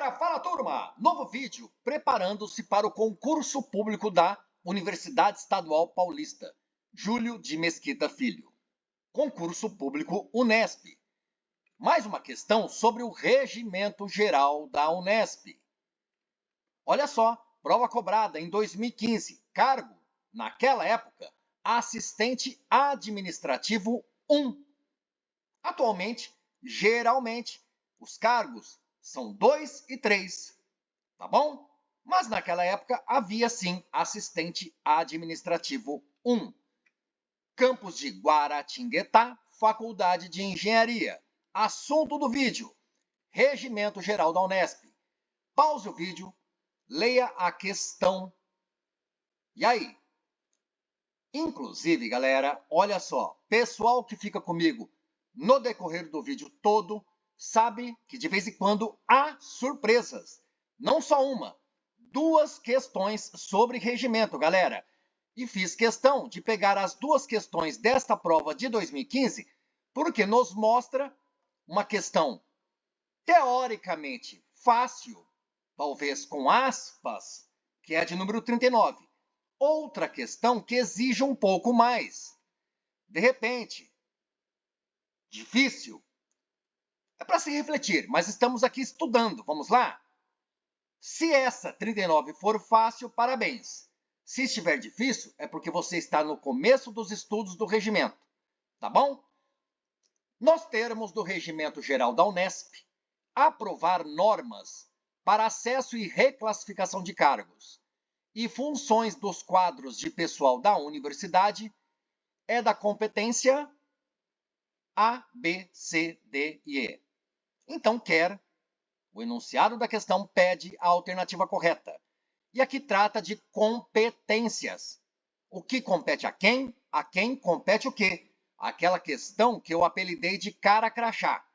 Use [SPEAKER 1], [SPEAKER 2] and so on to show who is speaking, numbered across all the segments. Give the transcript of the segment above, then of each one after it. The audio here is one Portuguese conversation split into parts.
[SPEAKER 1] galera, fala turma! Novo vídeo preparando-se para o concurso público da Universidade Estadual Paulista, Júlio de Mesquita Filho. Concurso público Unesp. Mais uma questão sobre o regimento geral da Unesp. Olha só, prova cobrada em 2015, cargo, naquela época, assistente administrativo 1. Atualmente, geralmente, os cargos são 2 e 3, tá bom? Mas naquela época havia sim assistente administrativo 1. Campus de Guaratinguetá, Faculdade de Engenharia. Assunto do vídeo: Regimento Geral da Unesp. Pause o vídeo, leia a questão. E aí? Inclusive, galera, olha só, pessoal que fica comigo no decorrer do vídeo todo, sabe que de vez em quando há surpresas. Não só uma, 2 questões sobre regimento, galera. E fiz questão de pegar as 2 questões desta prova de 2015, porque nos mostra uma questão teoricamente fácil, talvez com aspas, que é a de número 39. Outra questão que exige um pouco mais. De repente, difícil. É para se refletir, mas estamos aqui estudando. Vamos lá? Se essa 39 for fácil, parabéns. Se estiver difícil, é porque você está no começo dos estudos do regimento. Tá bom? Nos termos do Regimento Geral da Unesp, aprovar normas para acesso e reclassificação de cargos e funções dos quadros de pessoal da universidade é da competência A, B, C, D e E. Então, o enunciado da questão pede a alternativa correta. E aqui trata de competências. O que compete a quem? A quem compete o quê? Aquela questão que eu apelidei de cara crachá.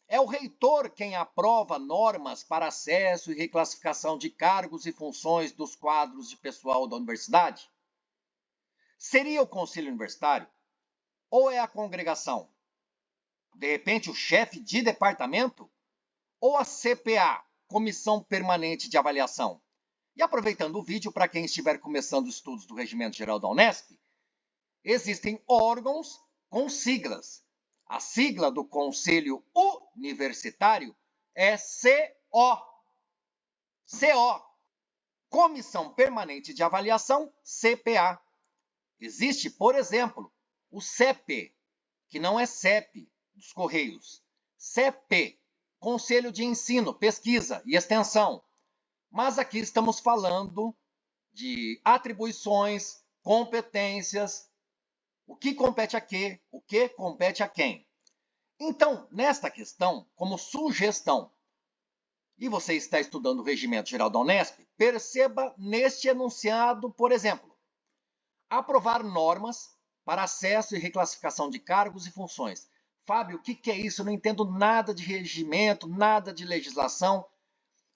[SPEAKER 1] É o reitor quem aprova normas para acesso e reclassificação de cargos e funções dos quadros de pessoal da universidade? Seria o conselho universitário? Ou é a congregação? De repente, o chefe de departamento? Ou a CPA, Comissão Permanente de Avaliação? E aproveitando o vídeo, para quem estiver começando os estudos do Regimento Geral da Unesp, existem órgãos com siglas. A sigla do Conselho Universitário é CO. CO. Comissão Permanente de Avaliação, CPA. Existe, por exemplo, o CEP, que não é CEP dos Correios. CEP, Conselho de Ensino, Pesquisa e Extensão. Mas aqui estamos falando de atribuições, competências, o que compete a quê, o que compete a quem. Então, nesta questão, como sugestão, e você está estudando o Regimento Geral da Unesp, perceba neste enunciado, por exemplo, aprovar normas para acesso e reclassificação de cargos e funções. Fábio, o que é isso? Eu não entendo nada de regimento, nada de legislação.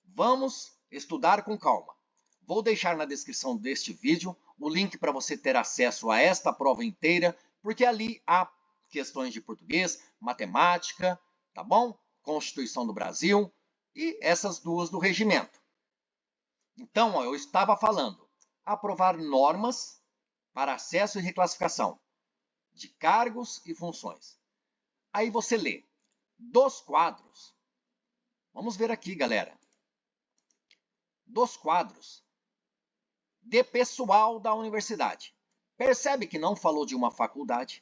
[SPEAKER 1] Vamos estudar com calma. Vou deixar na descrição deste vídeo o link para você ter acesso a esta prova inteira, porque ali há questões de português, matemática, tá bom? Constituição do Brasil e essas 2 do regimento. Então, eu estava falando, aprovar normas para acesso e reclassificação de cargos e funções. Aí você lê, dos quadros, vamos ver aqui, galera, dos quadros de pessoal da universidade. Percebe que não falou de uma faculdade?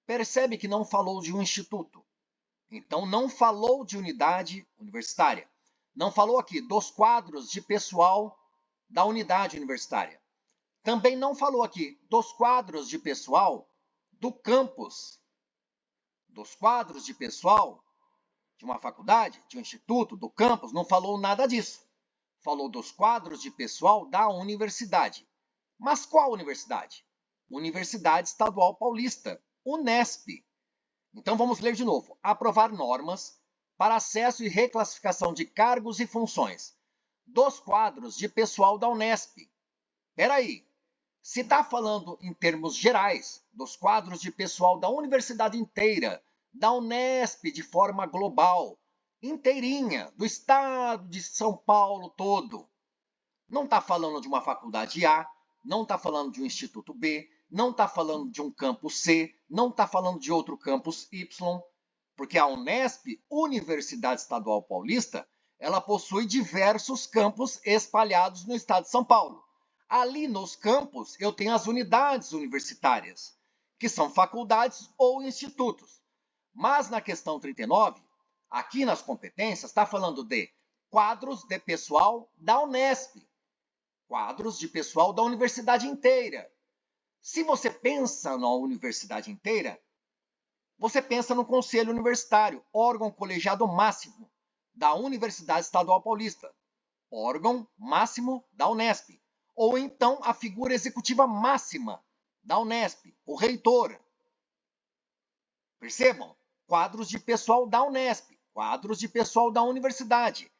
[SPEAKER 1] Percebe que não falou de um instituto? Então, não falou de unidade universitária. Não falou aqui dos quadros de pessoal da unidade universitária. Também não falou aqui dos quadros de pessoal do campus. Dos quadros de pessoal de uma faculdade, de um instituto, do campus, não falou nada disso. Falou dos quadros de pessoal da universidade. Mas qual universidade? Universidade Estadual Paulista, Unesp. Então vamos ler de novo. Aprovar normas para acesso e reclassificação de cargos e funções dos quadros de pessoal da Unesp. Espera aí. Se está falando em termos gerais, dos quadros de pessoal da universidade inteira, da Unesp de forma global, inteirinha, do estado de São Paulo todo. Não está falando de uma faculdade A, não está falando de um instituto B, não está falando de um campus C, não está falando de outro campus Y, porque a Unesp, Universidade Estadual Paulista, ela possui diversos campos espalhados no estado de São Paulo. Ali nos campos eu tenho as unidades universitárias, que são faculdades ou institutos. Mas na questão 39, aqui nas competências, está falando de quadros de pessoal da Unesp, quadros de pessoal da universidade inteira. Se você pensa na universidade inteira, você pensa no Conselho Universitário, órgão colegiado máximo da Universidade Estadual Paulista, órgão máximo da Unesp, ou então a figura executiva máxima da Unesp, o reitor. Percebam? Quadros de pessoal da Unesp, quadros de pessoal da universidade.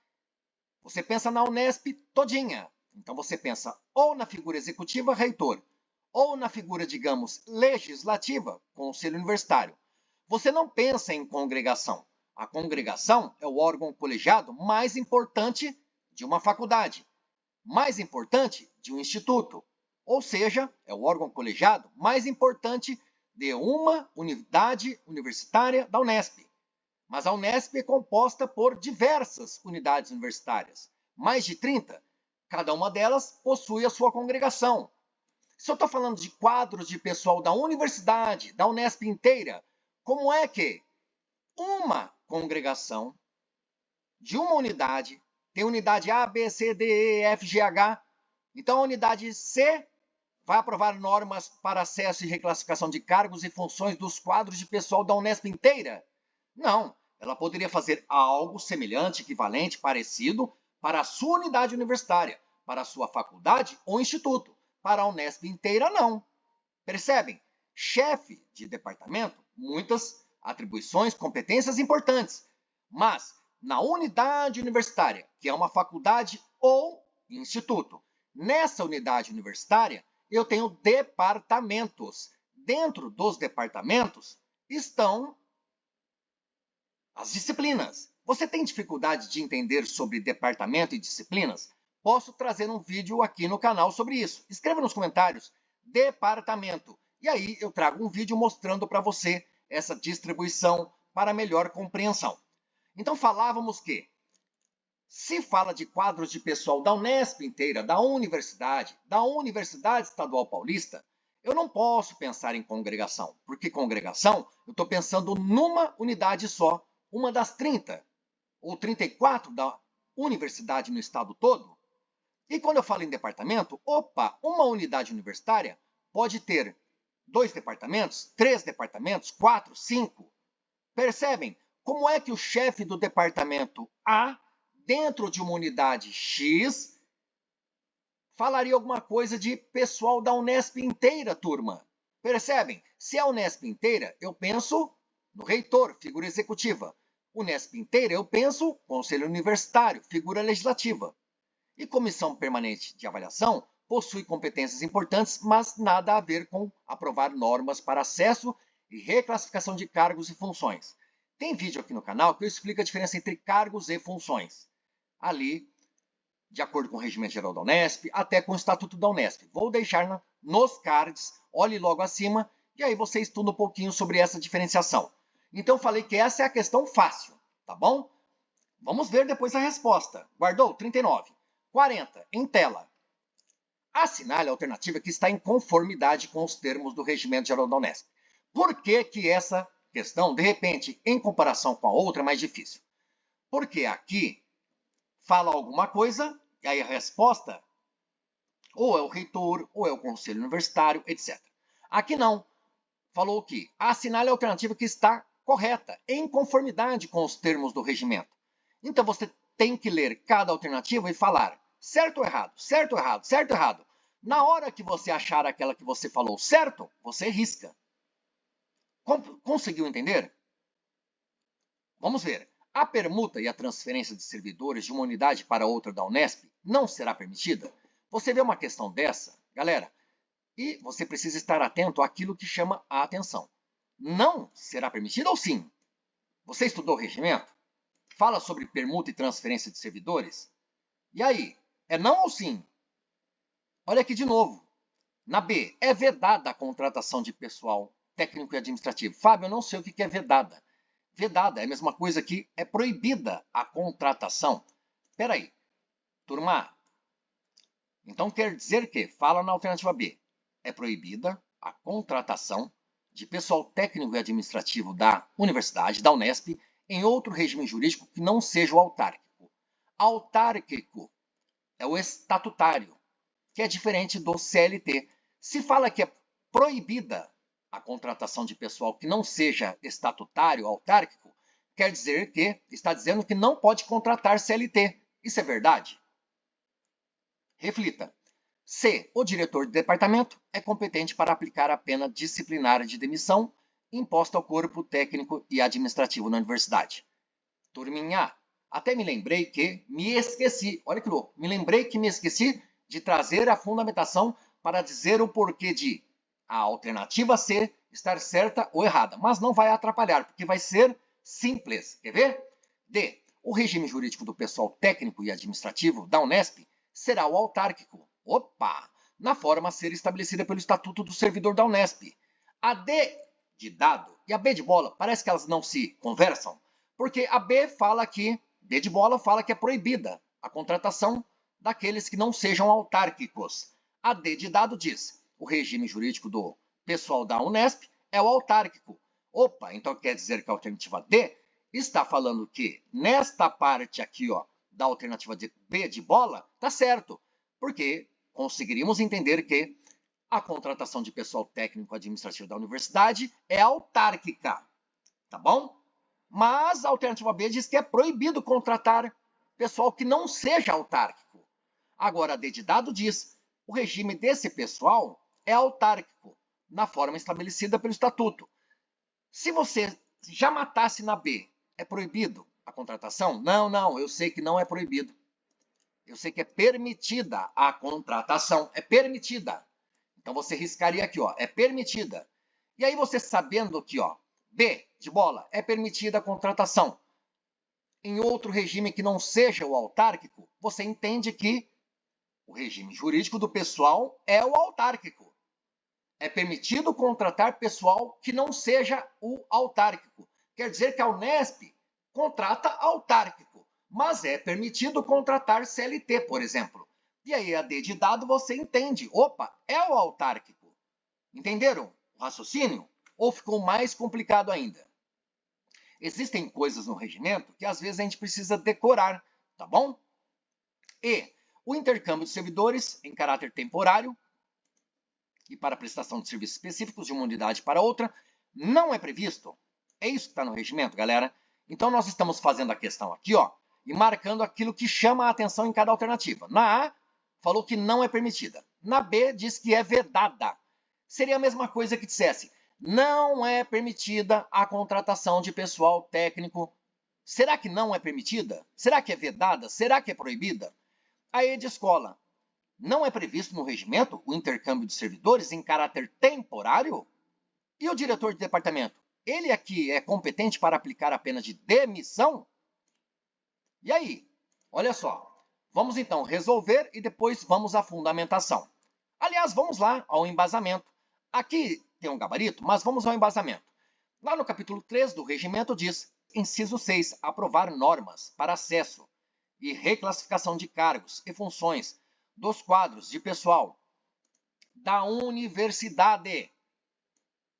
[SPEAKER 1] Você pensa na Unesp todinha. Então você pensa ou na figura executiva, reitor, ou na figura, digamos, legislativa, conselho universitário. Você não pensa em congregação. A congregação é o órgão colegiado mais importante de uma faculdade, mais importante de um instituto, ou seja, é o órgão colegiado mais importante de uma unidade universitária da Unesp. Mas a Unesp é composta por diversas unidades universitárias, mais de 30. Cada uma delas possui a sua congregação. Se eu estou falando de quadros de pessoal da universidade, da Unesp inteira, como é que uma congregação de uma unidade, tem unidade A, B, C, D, E, F, G, H, então a unidade C vai aprovar normas para acesso e reclassificação de cargos e funções dos quadros de pessoal da Unesp inteira? Não, ela poderia fazer algo semelhante, equivalente, parecido para a sua unidade universitária, para a sua faculdade ou instituto. Para a Unesp inteira, não. Percebem? Chefe de departamento, muitas atribuições, competências importantes. Mas, na unidade universitária, que é uma faculdade ou instituto, nessa unidade universitária, eu tenho departamentos. Dentro dos departamentos estão as disciplinas. Você tem dificuldade de entender sobre departamento e disciplinas? Posso trazer um vídeo aqui no canal sobre isso. Escreva nos comentários, departamento. E aí eu trago um vídeo mostrando para você essa distribuição para melhor compreensão. Então falávamos que, se fala de quadros de pessoal da Unesp inteira, da Universidade Estadual Paulista, eu não posso pensar em congregação, porque congregação eu estou pensando numa unidade só, uma das 30 ou 34 da universidade no estado todo. E quando eu falo em departamento, uma unidade universitária pode ter 2 departamentos, 3 departamentos, 4, 5. Percebem como é que o chefe do departamento A, dentro de uma unidade X, falaria alguma coisa de pessoal da Unesp inteira, turma? Percebem? Se é a Unesp inteira, eu penso no reitor, figura executiva. Unesp inteira, eu penso conselho universitário, figura legislativa. E comissão permanente de avaliação possui competências importantes, mas nada a ver com aprovar normas para acesso e reclassificação de cargos e funções. Tem vídeo aqui no canal que eu explico a diferença entre cargos e funções. Ali, de acordo com o Regimento Geral da Unesp, até com o Estatuto da Unesp. Vou deixar nos cards, olhe logo acima, e aí você estuda um pouquinho sobre essa diferenciação. Então, falei que essa é a questão fácil, tá bom? Vamos ver depois a resposta. Guardou? 39. 40. Em tela. Assinale a alternativa que está em conformidade com os termos do Regimento Geral da Unesp. Por que que essa questão, de repente, em comparação com a outra, é mais difícil? Porque aqui fala alguma coisa, e aí a resposta ou é o reitor, ou é o conselho universitário, etc. Aqui não. Falou que assinale a alternativa que está correta, em conformidade com os termos do regimento. Então você tem que ler cada alternativa e falar certo ou errado, certo ou errado, certo ou errado. Na hora que você achar aquela que você falou certo, você risca. Conseguiu entender? Vamos ver. A permuta e a transferência de servidores de uma unidade para outra da Unesp não será permitida? Você vê uma questão dessa, galera, e você precisa estar atento àquilo que chama a atenção. Não será permitido ou sim? Você estudou o regimento? fala sobre permuta e transferência de servidores? E aí, é não ou sim? Olha aqui de novo. Na B, é vedada a contratação de pessoal técnico e administrativo. Fábio, eu não sei o que é vedada. Vedada é a mesma coisa que é proibida a contratação. Espera aí, turma. Então quer dizer que, fala na alternativa B, é proibida a contratação de pessoal técnico e administrativo da universidade, da Unesp, em outro regime jurídico que não seja o autárquico. Autárquico é o estatutário, que é diferente do CLT. Se fala que é proibida a contratação de pessoal que não seja estatutário, autárquico, quer dizer que está dizendo que não pode contratar CLT. Isso é verdade? Reflita. C. O diretor de departamento é competente para aplicar a pena disciplinar de demissão imposta ao corpo técnico e administrativo na universidade. Turminha, até me lembrei que me esqueci, olha que louco, me esqueci de trazer a fundamentação para dizer o porquê de a alternativa C estar certa ou errada, mas não vai atrapalhar, porque vai ser simples. Quer ver? D. O regime jurídico do pessoal técnico e administrativo da Unesp será o autárquico. Opa! Na forma a ser estabelecida pelo Estatuto do Servidor da Unesp. A D de dado e a B de bola, parece que elas não se conversam, porque a B fala que, D de bola fala que é proibida a contratação daqueles que não sejam autárquicos. A D de dado diz, o regime jurídico do pessoal da Unesp é o autárquico. Opa, então quer dizer que a alternativa D está falando que nesta parte aqui, ó, da alternativa de B de bola, tá certo, porque conseguiríamos entender que a contratação de pessoal técnico administrativo da universidade é autárquica, tá bom? Mas a alternativa B diz que é proibido contratar pessoal que não seja autárquico. Agora, a D de dado diz, o regime desse pessoal é autárquico, na forma estabelecida pelo Estatuto. Se você já matasse na B, é proibido a contratação? Não, eu sei que não é proibido. Eu sei que é permitida a contratação, é permitida. Então você riscaria aqui, ó, é permitida. E aí você sabendo que, ó, B de bola, é permitida a contratação em outro regime que não seja o autárquico, você entende que o regime jurídico do pessoal é o autárquico. É permitido contratar pessoal que não seja o autárquico. Quer dizer que a Unesp contrata autárquico, mas é permitido contratar CLT, por exemplo. E aí, a D de dado, você entende. Opa, é o autárquico. Entenderam o raciocínio? Ou ficou mais complicado ainda? Existem coisas no regimento que às vezes a gente precisa decorar, tá bom? E o intercâmbio de servidores em caráter temporário e para prestação de serviços específicos de uma unidade para outra não é previsto. É isso que está no regimento, galera. Então nós estamos fazendo a questão aqui, ó, e marcando aquilo que chama a atenção em cada alternativa. Na A, falou que não é permitida. Na B, diz que é vedada. Seria a mesma coisa que dissesse, não é permitida a contratação de pessoal técnico. Será que não é permitida? Será que é vedada? Será que é proibida? A E de escola. Não é previsto no regimento o intercâmbio de servidores em caráter temporário? E o diretor de departamento? Ele aqui é competente para aplicar a pena de demissão? E aí? Olha só. Vamos então resolver e depois vamos à fundamentação. Aliás, vamos lá ao embasamento. Aqui tem um gabarito, mas vamos ao embasamento. Lá no capítulo 3 do regimento diz, inciso 6, aprovar normas para acesso e reclassificação de cargos e funções dos quadros de pessoal da universidade.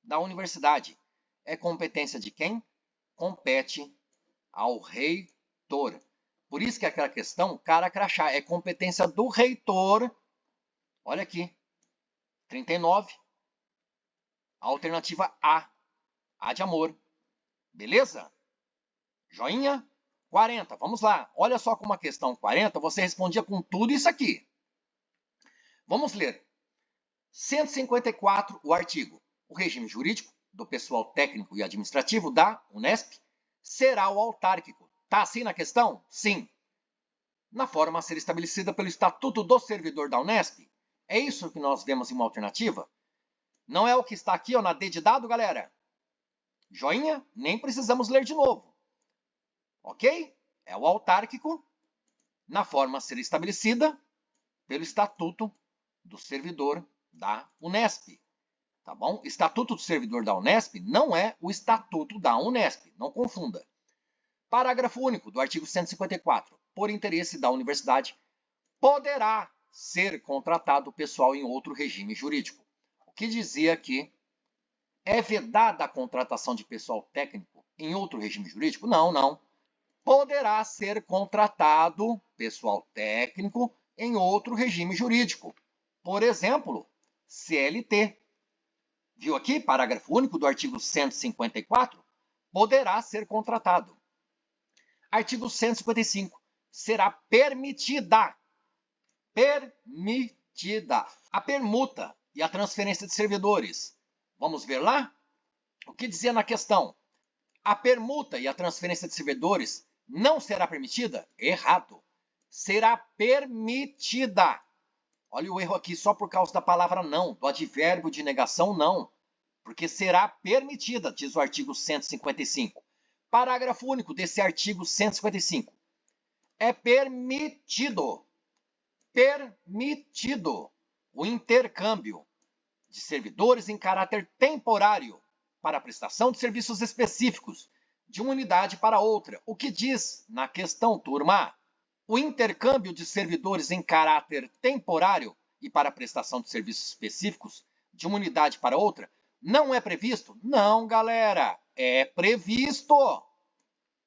[SPEAKER 1] Da universidade. É competência de quem? Compete ao reitor. Por isso que aquela questão, cara crachá, é competência do reitor. Olha aqui. 39. Alternativa A. A de amor. Beleza? Joinha? 40. Vamos lá. Olha só como a questão 40, você respondia com tudo isso aqui. Vamos ler. 154, o artigo. O regime jurídico do pessoal técnico e administrativo da Unesp será o autárquico. Tá assim na questão? Sim. Na forma a ser estabelecida pelo Estatuto do Servidor da Unesp. É isso que nós vemos em uma alternativa? Não é o que está aqui, ó, na D de dado, galera? Joinha? Nem precisamos ler de novo. Ok? é o autárquico, na forma a ser estabelecida pelo Estatuto do Servidor da Unesp. Tá bom? Estatuto do Servidor da Unesp não é o Estatuto da Unesp, não confunda. Parágrafo único do artigo 154. Por interesse da universidade, poderá ser contratado pessoal em outro regime jurídico. O que dizia que é vedada a contratação de pessoal técnico em outro regime jurídico? Não, não. Poderá ser contratado pessoal técnico em outro regime jurídico. Por exemplo, CLT. Viu aqui? Parágrafo único do artigo 154. Poderá ser contratado. Artigo 155. Será permitida a permuta e a transferência de servidores. Vamos ver lá? O que dizia na questão? A permuta e a transferência de servidores não será permitida? Errado. Será permitida. Olha o erro aqui, só por causa da palavra não, do advérbio de negação não. Porque será permitida, diz o artigo 155. Parágrafo único desse artigo 155. É permitido o intercâmbio de servidores em caráter temporário para a prestação de serviços específicos de uma unidade para outra. O que diz na questão, turma? O intercâmbio de servidores em caráter temporário e para a prestação de serviços específicos de uma unidade para outra não é previsto? Não, galera, é previsto.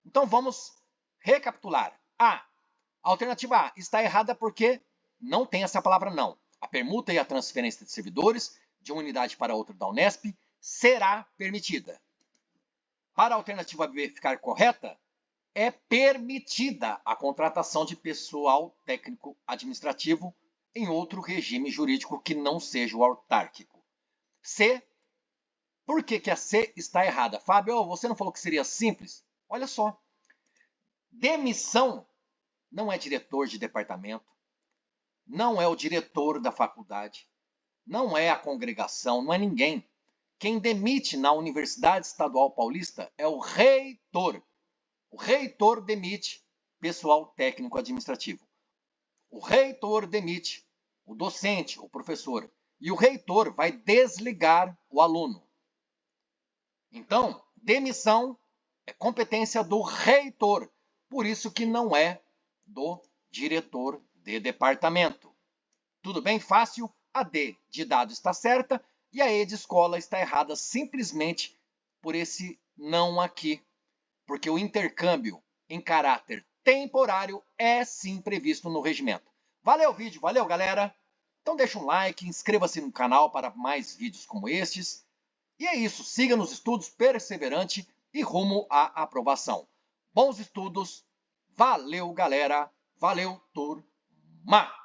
[SPEAKER 1] Então vamos recapitular. A alternativa A está errada porque não tem essa palavra não. A permuta e a transferência de servidores de uma unidade para outra da Unesp será permitida. Para a alternativa B ficar correta, é permitida a contratação de pessoal técnico administrativo em outro regime jurídico que não seja o autárquico. C. Por que a C está errada? Fábio, você não falou que seria simples? Olha só. Demissão não é diretor de departamento, não é o diretor da faculdade, não é a congregação, não é ninguém. Quem demite na Universidade Estadual Paulista é o reitor. O reitor demite pessoal técnico administrativo. O reitor demite o docente, o professor. E o reitor vai desligar o aluno. Então, demissão é competência do reitor. Por isso que não é do diretor de departamento. Tudo bem? Fácil? A D de dado está certa e a E de escola está errada simplesmente por esse não aqui. Porque o intercâmbio em caráter temporário é sim previsto no regimento. Valeu o vídeo, valeu galera! Então deixa um like, inscreva-se no canal para mais vídeos como estes. E é isso, siga nos estudos perseverante e rumo à aprovação. Bons estudos, valeu galera, valeu turma!